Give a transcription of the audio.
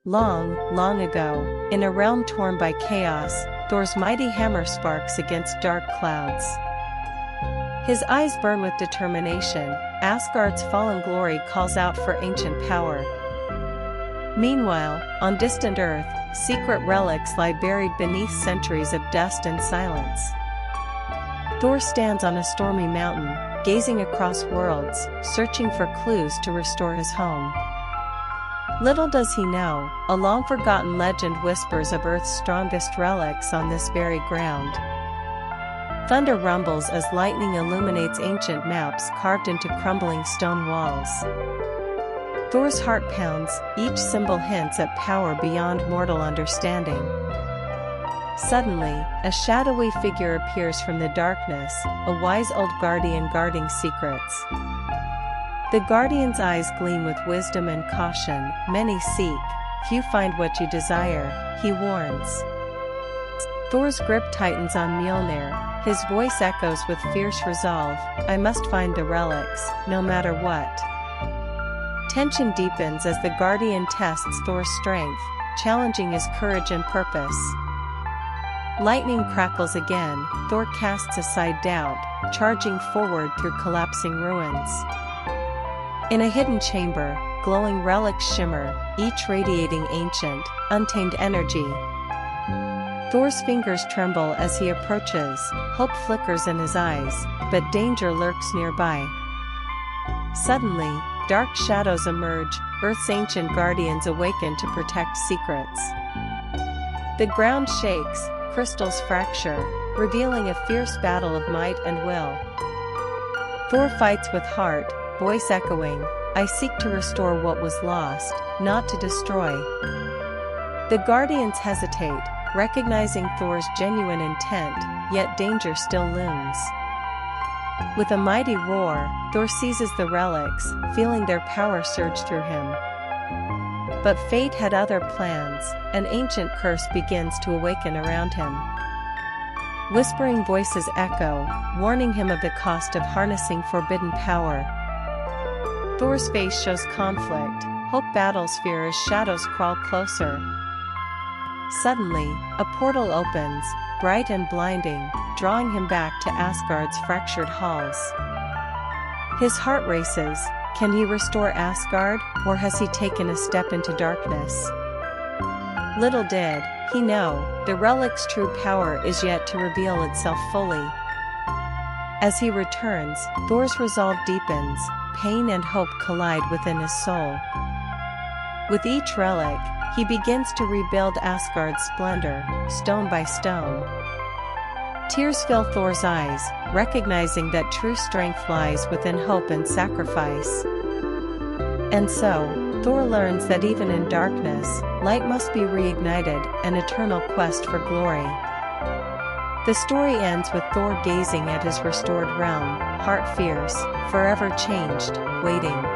Long, long ago, in a realm torn by chaos, Thor's mighty hammer sparks against dark clouds. His eyes burn with determination. Asgard's fallen glory calls out for ancient power. Meanwhile, on distant Earth, secret relics lie buried beneath centuries of dust and silence. Thor stands on a stormy mountain, gazing across worlds, searching for clues to restore his home. Little does he know, a long-forgotten legend whispers of Earth's strongest relics on this very ground. Thunder rumbles as lightning illuminates ancient maps carved into crumbling stone walls. Thor's heart pounds, each symbol hints at power beyond mortal understanding. Suddenly, a shadowy figure appears from the darkness, a wise old guardian guarding secrets. The guardian's eyes gleam with wisdom and caution. Many seek, few find what you desire, he warns. Thor's grip tightens on Mjolnir, his voice echoes with fierce resolve, I must find the relics, no matter what. Tension deepens as the guardian tests Thor's strength, challenging his courage and purpose. Lightning crackles again, Thor casts aside doubt, charging forward through collapsing ruins. In a hidden chamber, glowing relics shimmer, each radiating ancient, untamed energy. Thor's fingers tremble as he approaches, hope flickers in his eyes, but danger lurks nearby. Suddenly, dark shadows emerge, Earth's ancient guardians awaken to protect secrets. The ground shakes, crystals fracture, revealing a fierce battle of might and will. Thor fights with heart, voice echoing, I seek to restore what was lost, not to destroy. The guardians hesitate, recognizing Thor's genuine intent, yet danger still looms. With a mighty roar, Thor seizes the relics, feeling their power surge through him. But fate had other plans, an ancient curse begins to awaken around him. Whispering voices echo, warning him of the cost of harnessing forbidden power. Thor's face shows conflict, hope battles fear as shadows crawl closer. Suddenly, a portal opens, bright and blinding, drawing him back to Asgard's fractured halls. His heart races, can he restore Asgard, or has he taken a step into darkness? Little did he know, the relic's true power is yet to reveal itself fully. As he returns, Thor's resolve deepens, pain and hope collide within his soul. With each relic, he begins to rebuild Asgard's splendor, stone by stone. Tears fill Thor's eyes, recognizing that true strength lies within hope and sacrifice. And so, Thor learns that even in darkness, light must be reignited, an eternal quest for glory. The story ends with Thor gazing at his restored realm, heart fierce, forever changed, waiting.